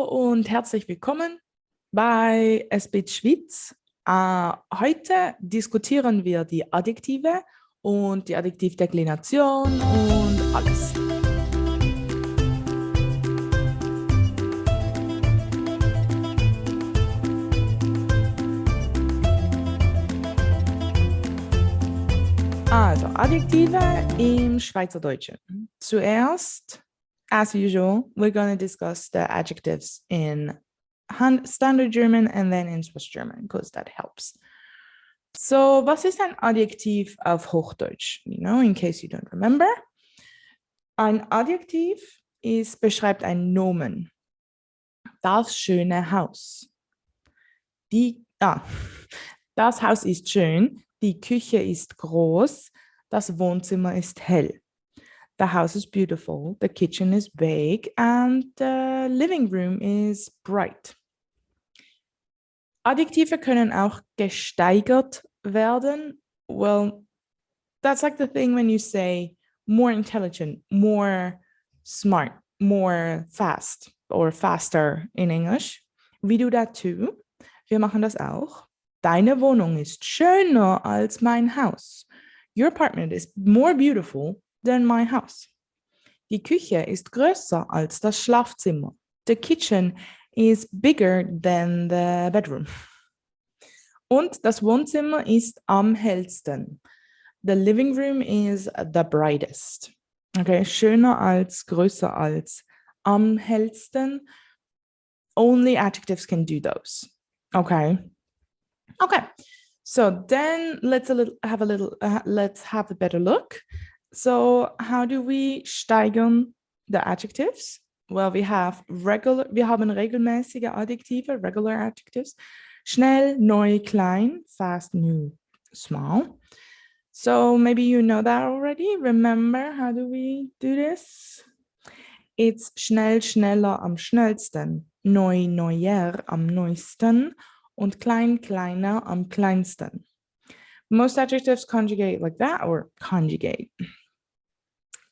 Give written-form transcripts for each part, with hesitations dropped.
Hallo und herzlich willkommen bei SB Schweiz. Heute diskutieren wir die Adjektive und die Adjektiv Deklination und alles. Also, Adjektive im Schweizerdeutschen. Zuerst, as usual, we're going to discuss the adjectives in Standard German and then in Swiss German, because that helps. So, was ist ein Adjektiv auf Hochdeutsch? In case you don't remember. Ein Adjektiv beschreibt ein Nomen. Das schöne Haus. Das Haus ist schön. Die Küche ist groß, das Wohnzimmer ist hell. The house is beautiful, the kitchen is big, and the living room is bright. Adjektive können auch gesteigert werden. Well, that's like the thing when you say more intelligent, more smart, more fast, or faster in English. We do that too. Wir machen das auch. Deine Wohnung ist schöner als mein Haus. Your apartment is more beautiful than my house. Die Küche ist größer als das Schlafzimmer. The kitchen is bigger than the bedroom. Und das Wohnzimmer ist am hellsten. The living room is the brightest. Okay, schöner als, größer als, am hellsten. Only adjectives can do those. Okay. Okay, so then let's have a better look. So how do we steigern the adjectives? Well, we haben regelmäßige Adjektive, regular adjectives. Schnell, neu, klein, fast, new, small. So maybe you know that already. Remember, how do we do this? It's schnell, schneller, am schnellsten. Neu, neuer, am neuesten. Und klein, kleiner, am kleinsten. Most adjectives conjugate like that or conjugate.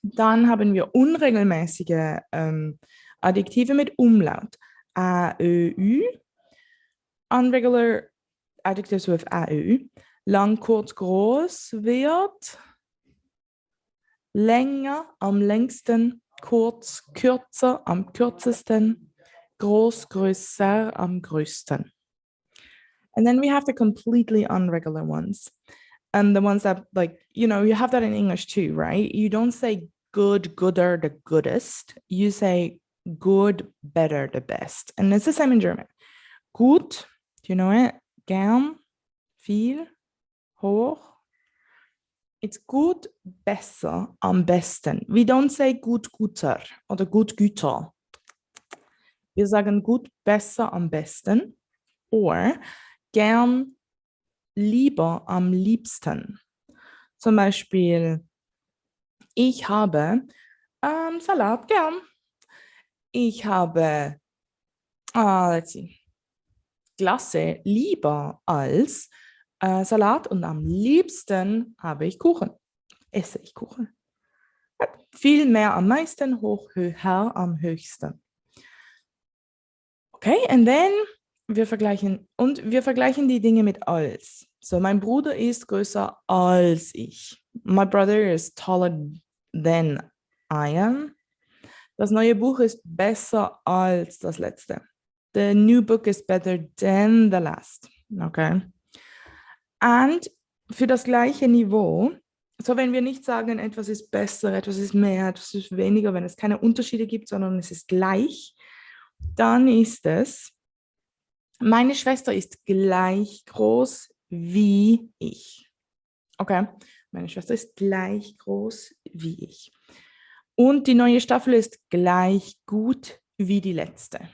Dann haben wir unregelmäßige Adjektive mit Umlaut. A, Ö, Ü. Unregular adjectives with A, Ö, Ü. Lang, kurz, groß wird. Länger, am längsten. Kurz, kürzer, am kürzesten. Groß, größer, am größten. And then we have the completely unregular ones. And the ones that, like, you have that in English too, right? You don't say good, gooder, the goodest. You say good, better, the best. And it's the same in German. Gut, do you know it? Gern, viel, hoch. It's gut, besser, am besten. We don't say gut, guter oder gut, güter. Wir sagen gut, besser, am besten. Or gern, lieber, am liebsten. Zum Beispiel, ich habe Salat gern. Ich habe, Glasse lieber als Salat und am liebsten habe ich Kuchen. Esse ich Kuchen. Viel mehr am meisten, hoch, höher, am höchsten. Okay, and then wir vergleichen die Dinge mit als. So, mein Bruder ist größer als ich. My brother is taller than I am. Das neue Buch ist besser als das letzte. The new book is better than the last. Okay. Und für das gleiche Niveau, so wenn wir nicht sagen, etwas ist besser, etwas ist mehr, etwas ist weniger, wenn es keine Unterschiede gibt, sondern es ist gleich, dann ist es, meine Schwester ist gleich groß wie ich. Okay, meine Schwester ist gleich groß wie ich. Und die neue Staffel ist gleich gut wie die letzte.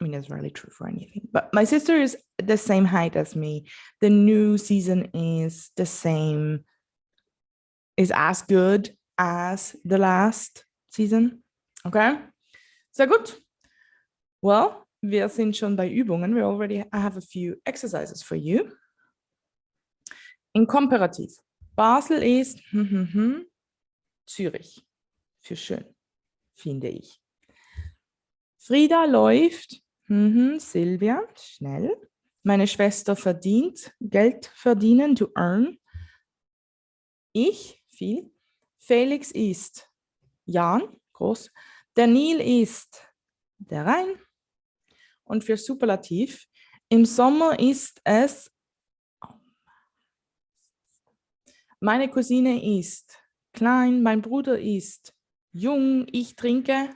I mean, it's really true for anything. But my sister is the same height as me. The new season is as good as the last season. Okay, sehr gut. Well, wir sind schon bei Übungen. I have a few exercises for you. In Komparativ. Basel ist Zürich. Für schön, finde ich. Frieda läuft. Silvia, schnell. Meine Schwester verdient. Geld verdienen, to earn. Ich, viel. Felix isst. Jan, groß. Der Nil ist der Rhein. Und für Superlativ, im Sommer ist es, meine Cousine ist klein, mein Bruder ist jung, ich trinke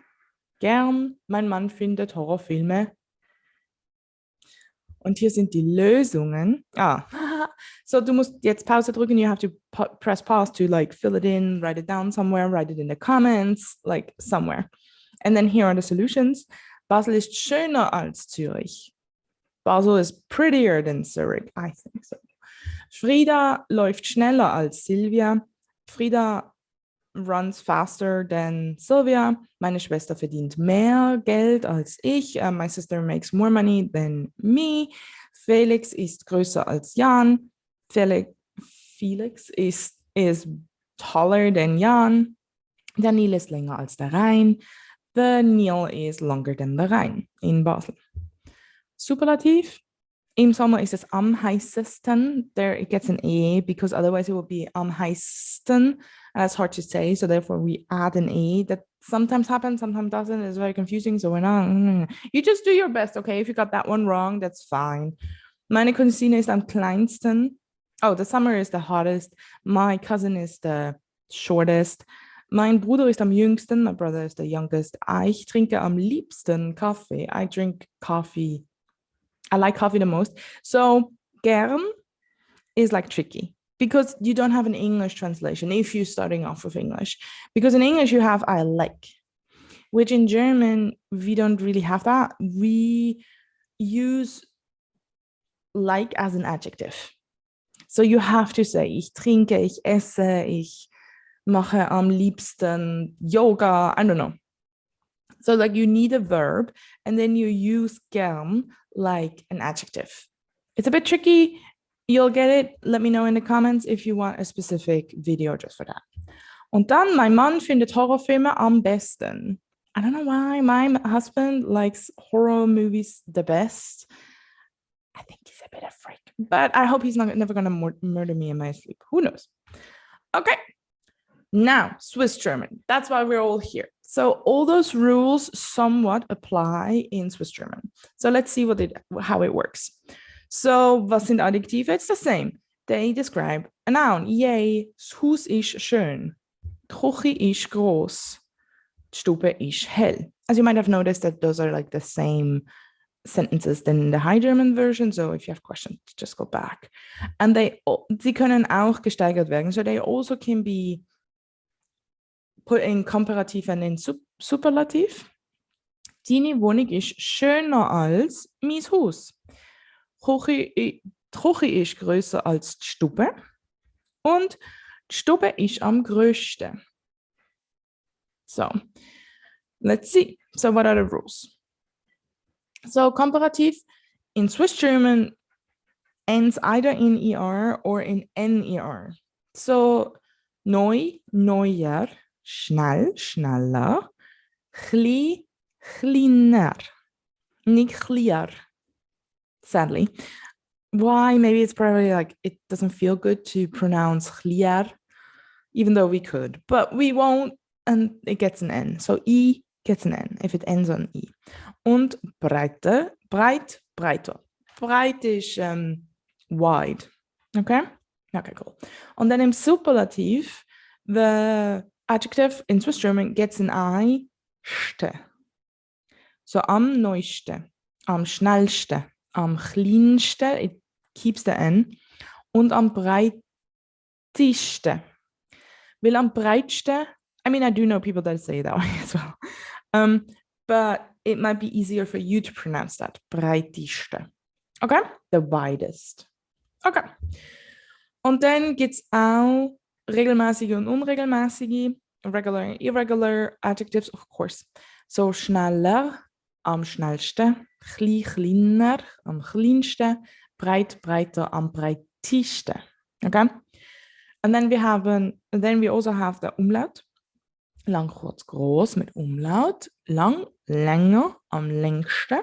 gern, mein Mann findet Horrorfilme. Und hier sind die Lösungen. So du musst jetzt Pause drücken, you have to press pause to like fill it in, write it down somewhere, write it in the comments, like somewhere. And then here are the solutions. Basel ist schöner als Zürich. Basel is prettier than Zurich, I think so. Frieda läuft schneller als Silvia. Frieda runs faster than Sylvia. Meine Schwester verdient mehr Geld als ich. My sister makes more money than me. Felix ist größer als Jan. Felix is taller than Jan. Der Nil ist länger als der Rhein. The Nil is longer than the Rhein in Basel. Superlativ. Im Sommer ist es am heißesten. There it gets an E because otherwise it would be am heißesten. And that's hard to say. So therefore we add an E. That sometimes happens, sometimes doesn't. It's very confusing. So we're not. You just do your best, okay? If you got that one wrong, that's fine. Meine Cousine ist am kleinsten. Oh, the summer is the hottest. My cousin is the shortest. Mein Bruder ist am jüngsten. My brother is the youngest. Ich trinke am liebsten Kaffee. I drink coffee. I like coffee the most. So gern is like tricky because you don't have an English translation if you're starting off with English. Because in English you have I like, which in German we don't really have that. We use like as an adjective. So you have to say ich trinke, ich esse, ich mache am liebsten Yoga, I don't know. So like you need a verb and then you use gern like an adjective. It's a bit tricky. You'll get it. Let me know in the comments if you want a specific video just for that. Und dann, mein Mann findet Horrorfilme am besten. I don't know why my husband likes horror movies the best. I think he's a bit of a freak, but I hope he's never going to murder me in my sleep. Who knows? Okay. Now, Swiss German. That's why we're all here. So all those rules somewhat apply in Swiss German. So let's see how it works. So, was sind Adjektive? It's the same. They describe a noun. Yay, das Haus ist schön. Die Küche ist groß. Die Stube ist hell. As you might have noticed that those are like the same sentences than the High German version. So if you have questions, just go back. And sie können auch gesteigert werden. So they also can be put in Komparativ and in Superlativ. Deine Wohnung ist schöner als mein Haus. Die Küche ist größer als die Stube. Und die Stube ist am größten. So, let's see. So what are the rules? So Komparativ in Swiss German ends either in ER or in NER. So neu, neuer, schnell, schneller, chli, kleiner, nicht clear. Sadly. Why? Maybe it's probably like it doesn't feel good to pronounce clear, even though we could, but we won't, and it gets an N. So I gets an N if it ends on I. Und breiter, breiter. Breit is wide. Okay? Okay, cool. Und then im Superlativ, the adjective in Swiss German gets an I, ste. So am neueste, am schnellste, am kleinste, it keeps the N, und am breiteste. Weil am breiteste, I mean, I do know people that say that way as well. But it might be easier for you to pronounce that. Breiteste. Okay? The widest. Okay. Und dann gibt es auch regelmäßige und unregelmäßige, regular and irregular adjectives, of course. So schneller, am schnellsten, kleiner, am kleinsten, breiter, am breitesten. Okay? And then we also have the Umlaut. Lang, kurz, groß mit Umlaut. Lang, länger, am längsten,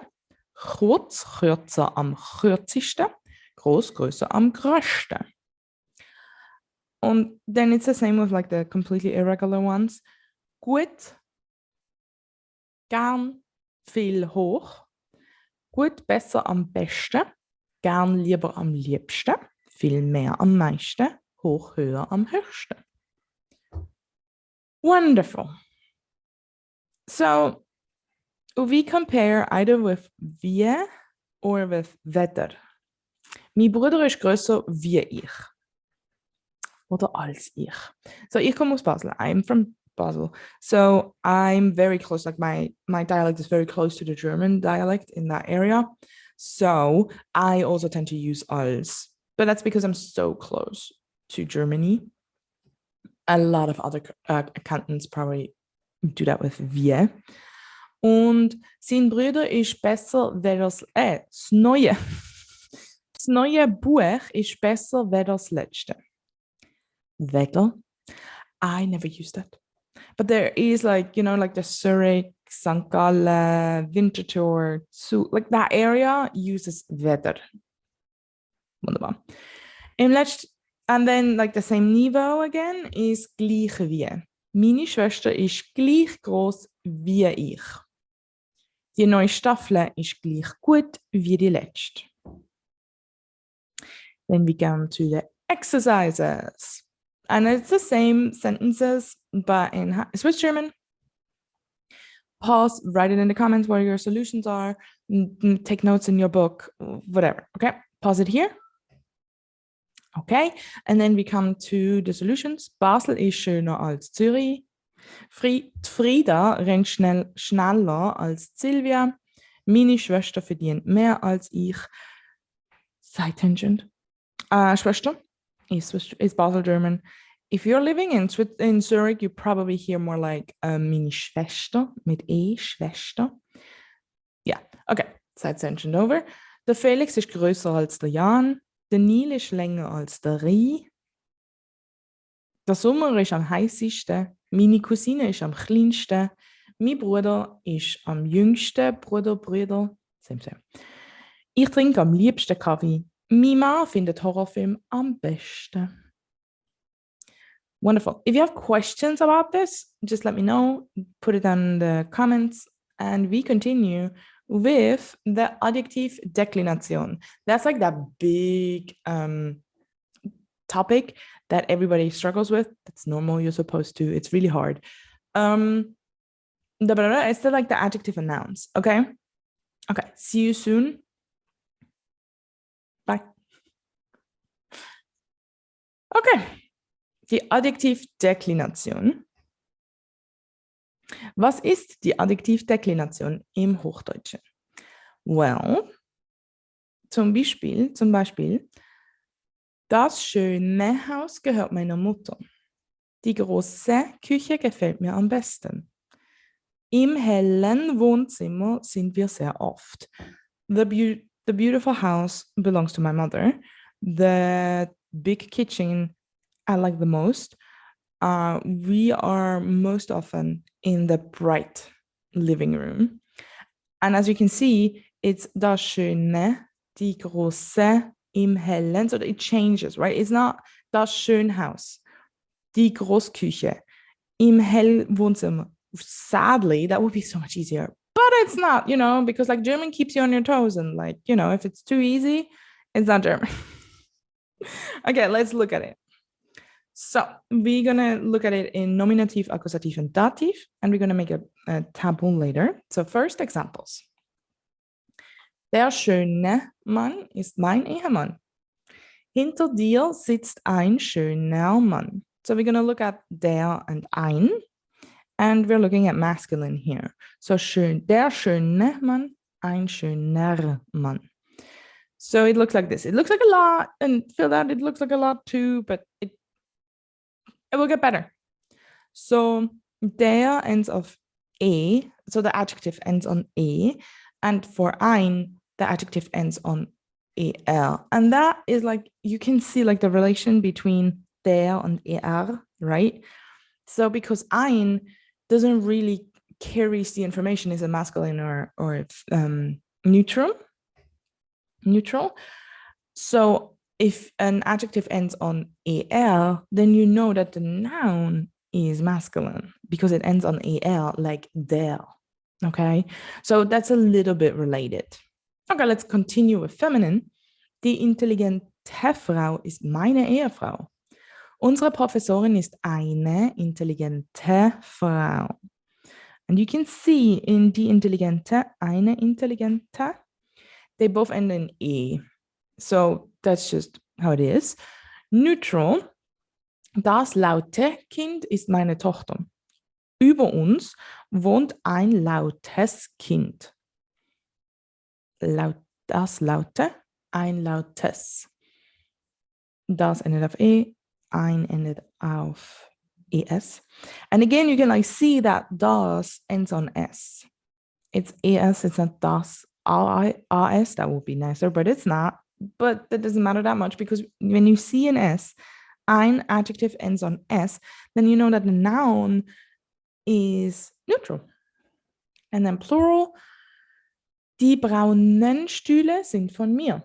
kurz, kürzer, am kürzesten, groß, größer, am größten. And then it's the same with like the completely irregular ones. Gut, gern, viel, hoch. Gut, besser, am besten. Gern, lieber, am liebsten. Viel mehr, am meisten. Hoch, höher, am höchsten. Wonderful. So we compare either with wir or with weder. Mein Bruder ist größer wie ich. Oder als ich. So ich komme aus Basel. I'm from Basel. So I'm very close, like my dialect is very close to the German dialect in that area. So I also tend to use als, but that's because I'm so close to Germany. A lot of other accountants probably do that with wir. Und sein Bruder ist besser wie das neue. Das neue Buch ist besser wie das letzte. Weder. I never used that. But there is like, you know, like the Zurich, St. Gallen, Winterthur, like that area uses weder. Wunderbar. And then like the same niveau again is gleich wie. Meine Schwester ist gleich groß wie ich. Die neue Staffel ist gleich gut wie die letzte. Then we come to the exercises. And it's the same sentences, but in Swiss German. Pause, write it in the comments what your solutions are, take notes in your book, whatever, okay? Pause it here. Okay, and then we come to the solutions. Basel ist schöner als Zürich. Frieda rennt schneller als Silvia. Meine Schwester verdient mehr als ich. Side tangent. Schwester is Basel German. If you're living in Zurich, you probably hear more like meine Schwester mit E, Schwester. Yeah, okay, side tangent over. Der Felix ist größer als der Jan. Der Nil ist länger als der Rie. Der Sommer ist am heißesten. Meine Cousine ist am kleinsten. Mein Bruder ist am jüngsten. Brüder. Same. Ich trinke am liebsten Kaffee. Mein Mann findet Horrorfilm am besten. Wonderful. If you have questions about this, just let me know. Put it down in the comments. And we continue with the Adjektiv Deklination. That's like that big topic that everybody struggles with. That's normal. You're supposed to. It's really hard. It's still like the adjective and nouns. Okay. See you soon. Bye. Okay. Die Adjektiv Deklination. Was ist die Adjektiv Deklination im Hochdeutschen? Well, zum Beispiel, das schöne Haus gehört meiner Mutter. Die große Küche gefällt mir am besten. Im hellen Wohnzimmer sind wir sehr oft. The beautiful house belongs to my mother. The big kitchen I like the most. We are most often in the bright living room. And as you can see, it's das schöne, die große, im hellen. So it changes, right? It's not das Schönhaus, die Großküche, im hellen Wohnzimmer. Sadly, that would be so much easier. But it's not, you know, because like German keeps you on your toes. And like, you know, if it's too easy, it's not German. Okay, let's look at it. So we're going to look at it in Nominativ, Akkusativ, and Dativ, and we're going to make a taboo later. So first examples. Der schöne Mann ist mein Ehemann. Hinter dir sitzt ein schöner Mann. So we're going to look at der and ein, and we're looking at masculine here. So der schöne Mann, ein schöner Mann. So it looks like this. It looks like a lot, and filled out it looks like a lot too, but it will get better. So der ends of E, so the adjective ends on E, and for ein, the adjective ends on ER. And that is like, you can see like the relation between der and ER, right? So because ein doesn't really carries the information. Is it masculine or neutral? Neutral. So if an adjective ends on AL, then you know that the noun is masculine because it ends on AL, like der. Okay, so that's a little bit related. Okay, let's continue with feminine. Die intelligente Frau ist meine Ehefrau. Unsere Professorin ist eine intelligente Frau. And you can see in die intelligente, eine intelligente, they both end in E. So that's just how it is. Neutral, das laute Kind ist meine Tochter. Über uns wohnt ein lautes Kind. Das laute, ein lautes. Das endet auf E, ein endet auf ES. And again, you can like see that das ends on S. It's ES, it's not das. RS, that would be nicer, but it's not. But that doesn't matter that much because when you see an S, ein adjective ends on S, then you know that the noun is neutral. And then plural, die braunen Stühle sind von mir.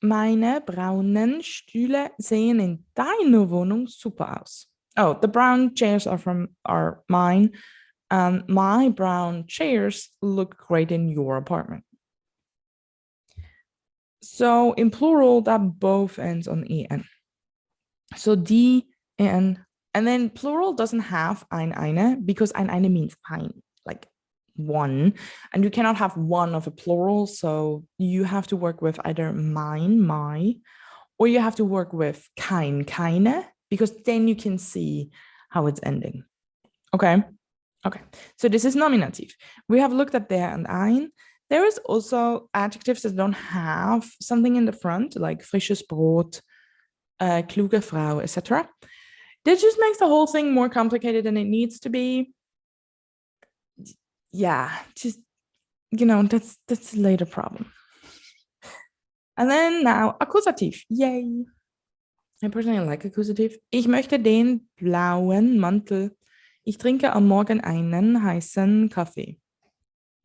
Meine braunen Stühle sehen in deiner Wohnung super aus. Oh, the brown chairs are mine. My brown chairs look great in your apartment. So in plural, that both ends on en. So die, en, and then plural doesn't have eine because eine means ein, like one, and you cannot have one of a plural. So you have to work with either mine, my, or you have to work with keine, because then you can see how it's ending. Okay. Okay. So this is nominative. We have looked at der and ein. There is also adjectives that don't have something in the front, like frisches Brot, kluge Frau, etc. This just makes the whole thing more complicated than it needs to be. Yeah, just, you know, that's a later problem. And then now, Akkusativ. Yay. I personally like Akkusativ. Ich möchte den blauen Mantel. Ich trinke am Morgen einen heißen Kaffee.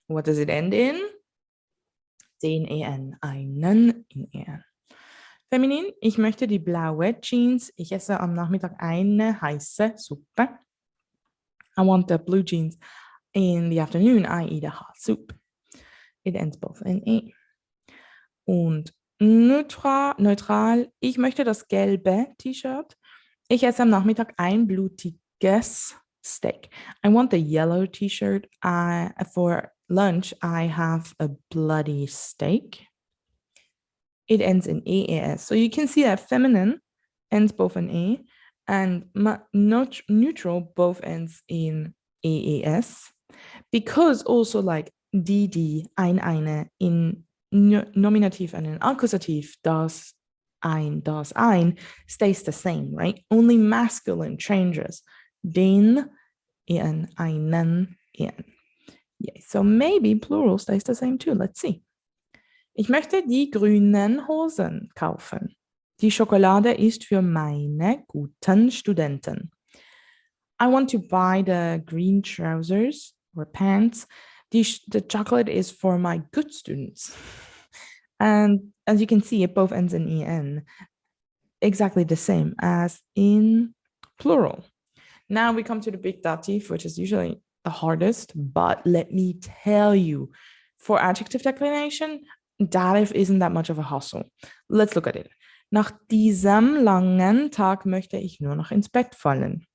What does it end in? Den en, einen in en. Feminin, ich möchte die blaue Jeans. Ich esse am Nachmittag eine heiße Suppe. I want the blue jeans. In the afternoon, I eat a hot soup. It ends both in e. Und neutral, ich möchte das gelbe T-Shirt. Ich esse am Nachmittag ein blutiges Steak. I want the yellow T-shirt. For lunch, I have a bloody steak. It ends in EAS. So you can see that feminine ends both in E, and neutral both ends in EAS. Because also like die, eine in Nominativ and in Akkusativ, das ein stays the same, right? Only masculine changes. Den, en, einen, en. Yeah, so maybe plural stays the same too. Let's see. Ich möchte die grünen Hosen kaufen. Die Schokolade ist für meine guten Studenten. I want to buy the green trousers or pants. The chocolate is for my good students. And as you can see, it both ends in en. Exactly the same as in plural. Now we come to the big dative, which is usually the hardest, but let me tell you, for adjective declination, dative isn't that much of a hassle. Let's look at it. Nach diesem langen Tag möchte ich nur noch ins Bett fallen.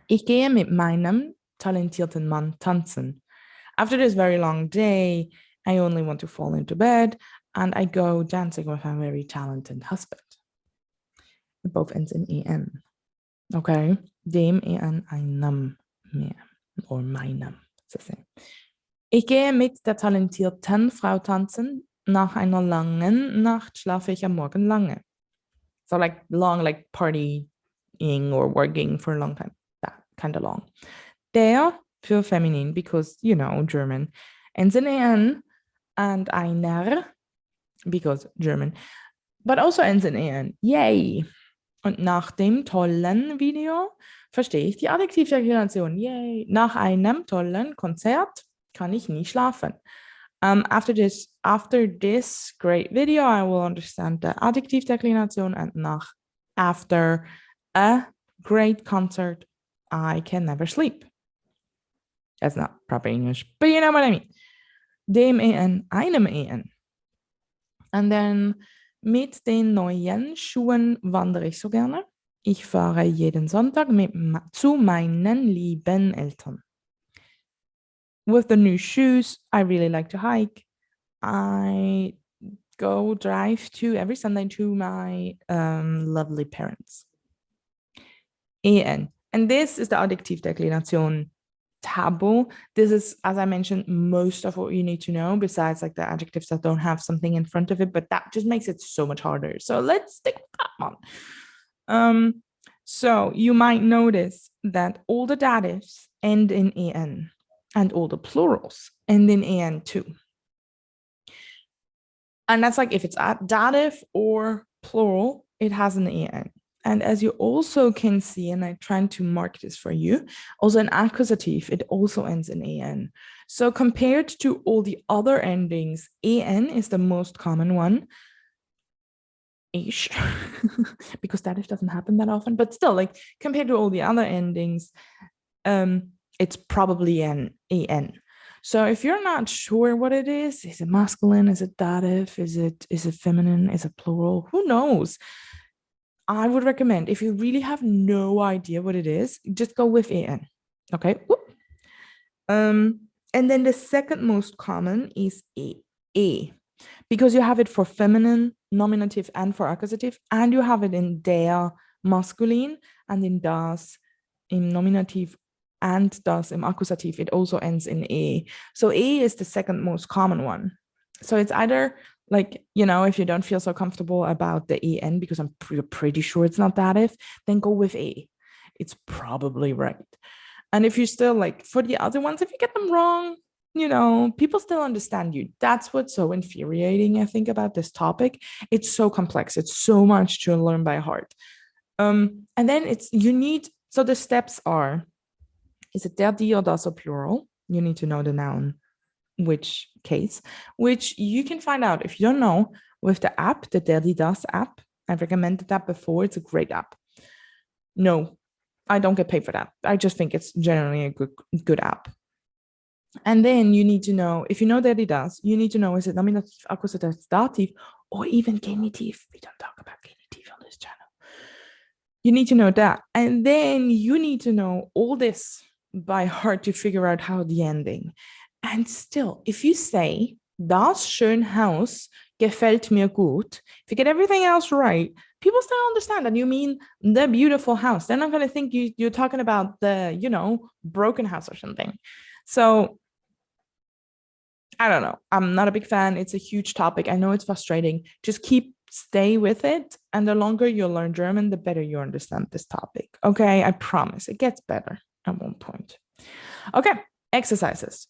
Ich gehe mit meinem talentierten Mann tanzen. After this very long day, I only want to fall into bed, and I go dancing with my very talented husband. It both ends in en. Okay, dem, en, einem, mehr, or meinem. Ich gehe mit der talentierten Frau tanzen. Nach einer langen Nacht schlafe ich am Morgen lange. So like long, like partying or working for a long time. That kind of long. Der für feminin, because, you know, German, ends in en, and einer, because German, but also ends in en. Yay. Und nach dem tollen Video verstehe ich die Adjektivdeklination. Yay! Nach einem tollen Konzert kann ich nie schlafen. After this great video, I will understand the Adjective Deklination, and after a great concert, I can never sleep. That's not proper English, but you know what I mean. Dem EN, einem EN. And then mit den neuen Schuhen wandere ich so gerne. Ich fahre jeden Sonntag zu meinen lieben Eltern. With the new shoes, I really like to hike. I drive every Sunday to my lovely parents. EN. And this is the Adjektiv Deklination taboo. This is, as I mentioned, most of what you need to know, besides like the adjectives that don't have something in front of it, but that just makes it so much harder. So let's stick with that one. So you might notice that all the datives end in EN and all the plurals end in EN too. And that's like if it's a dative or plural, it has an EN. And as you also can see, and I'm trying to mark this for you, also an accusative, it also ends in EN. So compared to all the other endings, EN is the most common one. Ish, because dative doesn't happen that often, but still, like compared to all the other endings, it's probably an EN. So if you're not sure what it is it masculine, is it dative, is it feminine, is it plural, who knows? I would recommend, if you really have no idea what it is, just go with EN, okay? And then the second most common is E, because you have it for feminine, nominative, and for accusative, and you have it in der, masculine, and in das, in nominative, and das, im accusative, it also ends in E. So E is the second most common one. So it's either like, you know, if you don't feel so comfortable about the EN, because I'm pretty sure it's not dative, then go with E. It's probably right. And if you still like, for the other ones, if you get them wrong, you know, people still understand you. That's what's so infuriating, I think, about this topic. It's so complex. It's so much to learn by heart. And then so the steps are, is it der, die, or das, or plural? You need to know the noun, which case, which you can find out if you don't know with the app, the der, die, das app. I've recommended that before. It's a great app. No, I don't get paid for that. I just think it's generally a good app. And then you need to know, if you know der, die, das, you need to know, is it nominative, accusative, dative, or even genitive? We don't talk about genitive on this channel. You need to know that. And then you need to know all this by heart to figure out how the ending. And still, if you say, das schön Haus gefällt mir gut, if you get everything else right, people still understand that you mean the beautiful house. They're not going to think you're talking about the, you know, broken house or something. So I don't know. I'm not a big fan. It's a huge topic. I know it's frustrating. Just stay with it. And the longer you learn German, the better you understand this topic. Okay, I promise it gets better at one point. Okay, exercises.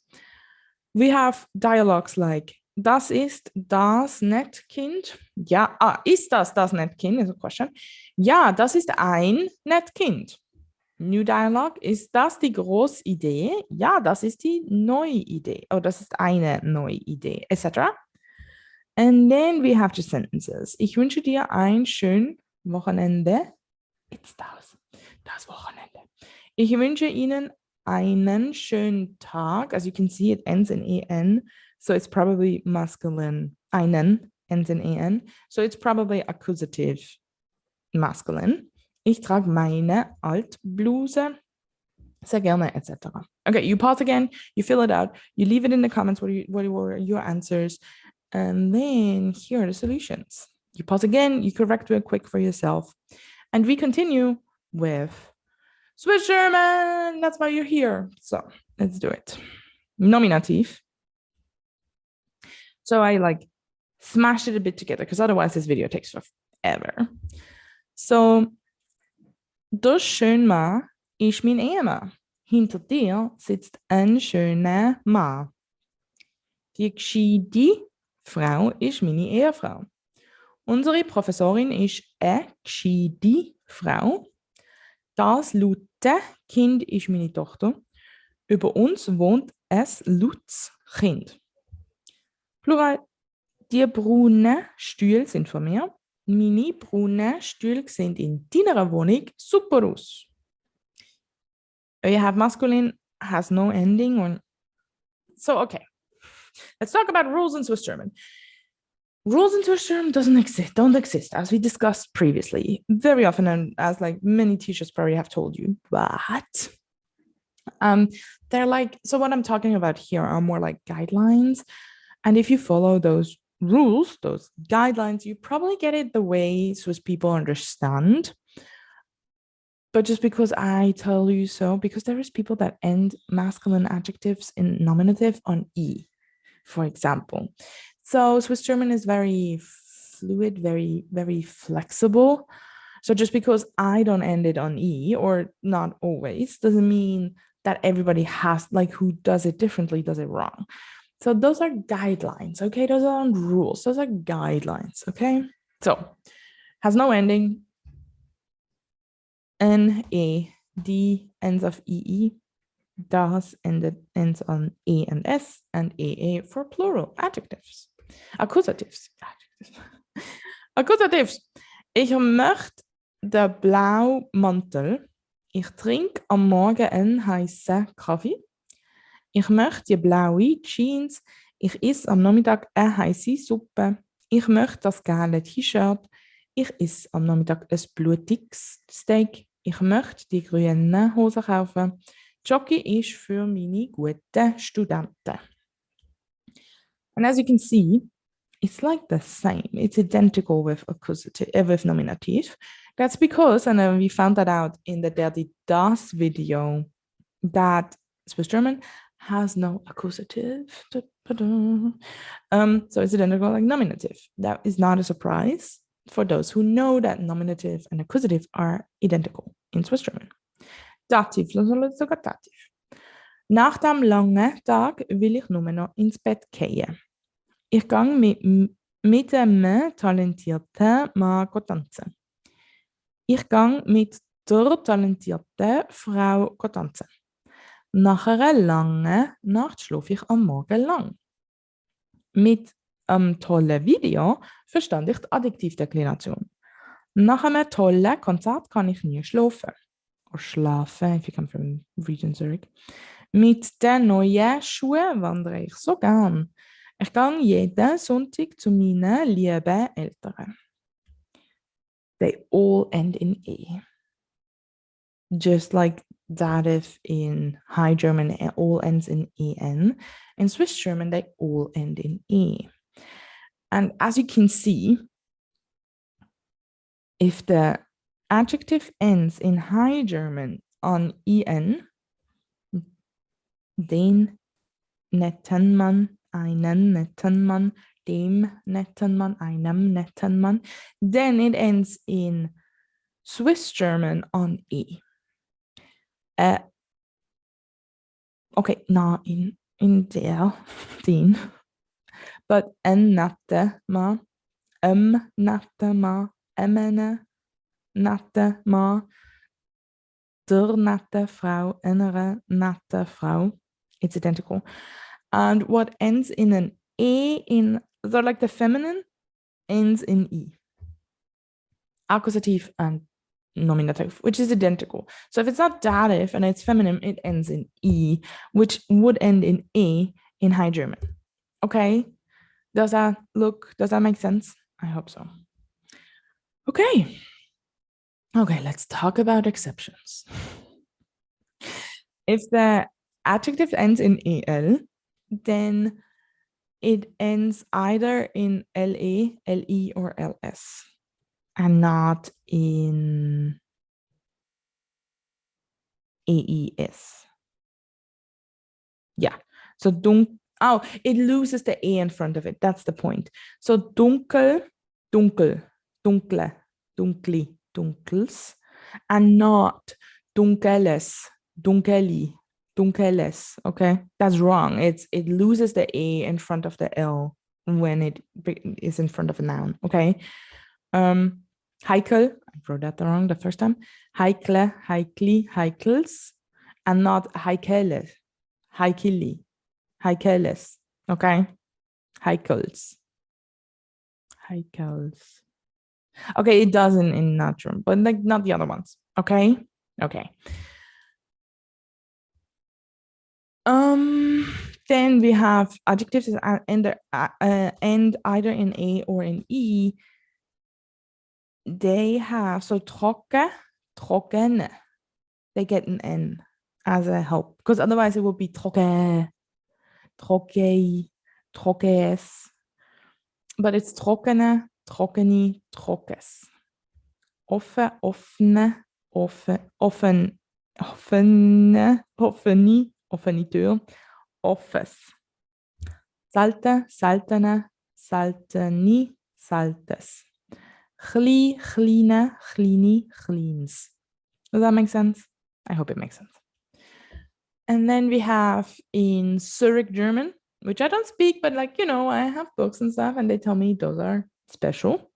We have dialogues like, das ist das Nettkind. Ja, ist das Nettkind is a question. Ja, das ist ein Nettkind. New dialogue, ist das die grossIdee? Ja, das ist die neue Idee. Oh, das ist eine neue Idee, etc. And then we have the sentences. Ich wünsche dir ein schönes Wochenende. It's das Wochenende. Ich wünsche Ihnen einen schönen Tag. As you can see, it ends in EN. So it's probably masculine. Einen ends in EN. So it's probably accusative masculine. Ich trage meine Altbluse sehr gerne, etc. Okay, you pause again, you fill it out, you leave it in the comments what were your answers, and then here are the solutions. You pause again, you correct real quick for yourself, and we continue with Swiss German. That's why you're here. So let's do it. Nominativ. So I like smashed it a bit together because otherwise this video takes forever. So, das schöne Mann ist mein Ehemann. Hinter dir sitzt ein schöner Mann. Die gescheite Frau ist meine Ehefrau. Unsere Professorin ist eine gescheite Frau. Das laute Kind ist meine Tochter. Über uns wohnt ein lautes Kind. Plural. Die braunen Stühle sind von mir. Meine braunen Stühle sind in deiner Wohnung super aus. You have masculine has no ending. So, okay. Let's talk about rules in Swiss German. Rules in Swiss German don't exist, as we discussed previously, very often, and as like many teachers probably have told you. But they're like, so what I'm talking about here are more like guidelines. And if you follow those rules, those guidelines, you probably get it the way Swiss people understand. But just because I tell you so, because there is people that end masculine adjectives in nominative on E, for example. So Swiss German is very fluid, very, very flexible. So just because I don't end it on E, or not always, doesn't mean that everybody has, like, who does it differently does it wrong. So those are guidelines, okay? Those aren't rules, those are guidelines, okay? So, has no ending. N-E, D ends of E-E. Das ends on E and S, and E-E for plural adjectives. Accusatives. Accusatives. Ich möchte den blauen Mantel. Ich trinke am Morgen einen heißen Kaffee. Ich möchte die blaue Jeans. Ich esse am Nachmittag eine heiße Suppe. Ich möchte das gelbe T-Shirt. Ich esse am Nachmittag ein blutiges Steak. Ich möchte die grünen Hosen kaufen. Jockey ist für meine guten Studenten. And as you can see, it's like the same. It's identical with accusative, with nominative. That's because, and we found that out in the Dirty Das video, that Swiss German has no accusative. So it's identical like nominative. That is not a surprise for those who know that nominative and accusative are identical in Swiss German. Dativ, sogar Dativ. Nach dem langen Tag will ich nur noch ins Bett gehen. Ich gehe mit einem talentierten Mann tanzen. Ich gehe mit der talentierten Frau tanzen. Nach einer langen Nacht schlafe ich am Morgen lang. Mit einem tollen Video verstand ich die Adjektiv Deklination. Nach einem tollen Konzert kann ich nie schlafen. Or schlafen, if you come from Region Zurich. Mit den neuen Schuhen wandere ich so gern. Ich gehe jeden Sonntag zu meinen lieben Eltern. They all end in E. Just like dative in High German, it all ends in EN. In Swiss German, they all end in E. And as you can see, if the adjective ends in High German on EN, den netten Mann, einen netten Mann, dem netten Mann, einem netten Mann, then it ends in Swiss German on E. Okay, not in der, den, but en nette ma, nette ma, emene nette ma, der nette Frau, enere nette Frau. It's identical. And what ends in an E so like the feminine ends in E. Accusative and nominative, which is identical. So if it's not dative and it's feminine, it ends in E, which would end in E in High German. Okay? Does that make sense? I hope so. Okay. Okay, let's talk about exceptions. If the adjective ends in EL, then it ends either in LE, LE, or LS, and not in AES. Yeah. So it loses the E in front of it. That's the point. So dunkel, dunkel, dunkle, dunkli, dunkels, and not dunkeles, dunkeli, dunkeles. Okay, that's wrong. It loses the E in front of the L when it is in front of a noun, okay? Heikel, I wrote that wrong the first time. Heikle, heikli, heikels, and not heikele, heikili, heikeles, okay? Heikels. Heikels. Okay, it does in natural, but like not the other ones, okay? Okay. Then we have adjectives end either in A or in E. They have, so trocken, trocken, they get an N as a help, because otherwise it would be trocken, trockei, trockes, but it's trockene, trockeni, trockes. Offen, offene, offen, offene, offeni, offeniteur, offes. Salte, saltene, salteni, saltes. Chli, chline, chlini, cleans. Does that make sense? I hope it makes sense. And then we have in Zurich German, which I don't speak, but like, you know, I have books and stuff and they tell me those are special.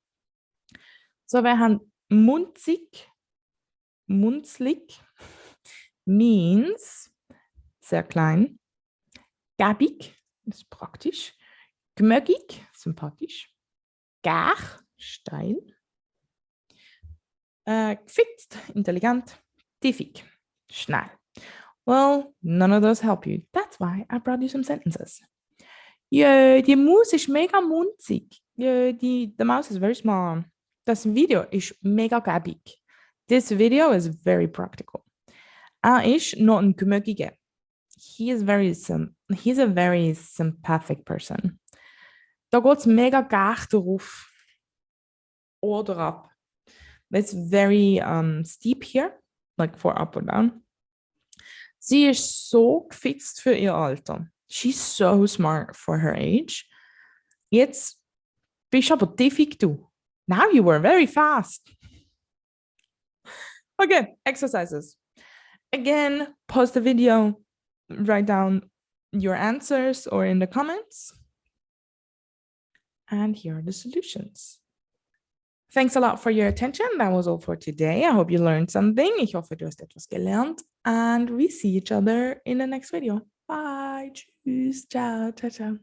So we have munzig, munzlig means sehr klein, gabig ist praktisch, gmögig, sympathisch, gar, steil, gefitzt, intelligent, tiefig, schnell. Well, none of those help you. That's why I brought you some sentences. Yeah, die Maus ist mega munzig. Yeah, the mouse is very small. Das Video ist mega gäbig. This video is very practical. Ist noch ein gemögiger. He's a very sympathetic person. Da geht's mega gach drauf. Oder ab. It's very steep here, like for up or down. Sie ist so gefixt für ihr Alter. She's so smart for her age. Jetzt bist aber tiefig du. Now you were very fast. Okay, exercises. Again, pause the video, write down your answers or in the comments. And here are the solutions. Thanks a lot for your attention. That was all for today. I hope you learned something. Ich hoffe, du hast etwas gelernt. And we see each other in the next video. Bye. Tschüss. Ciao. Ciao, ciao.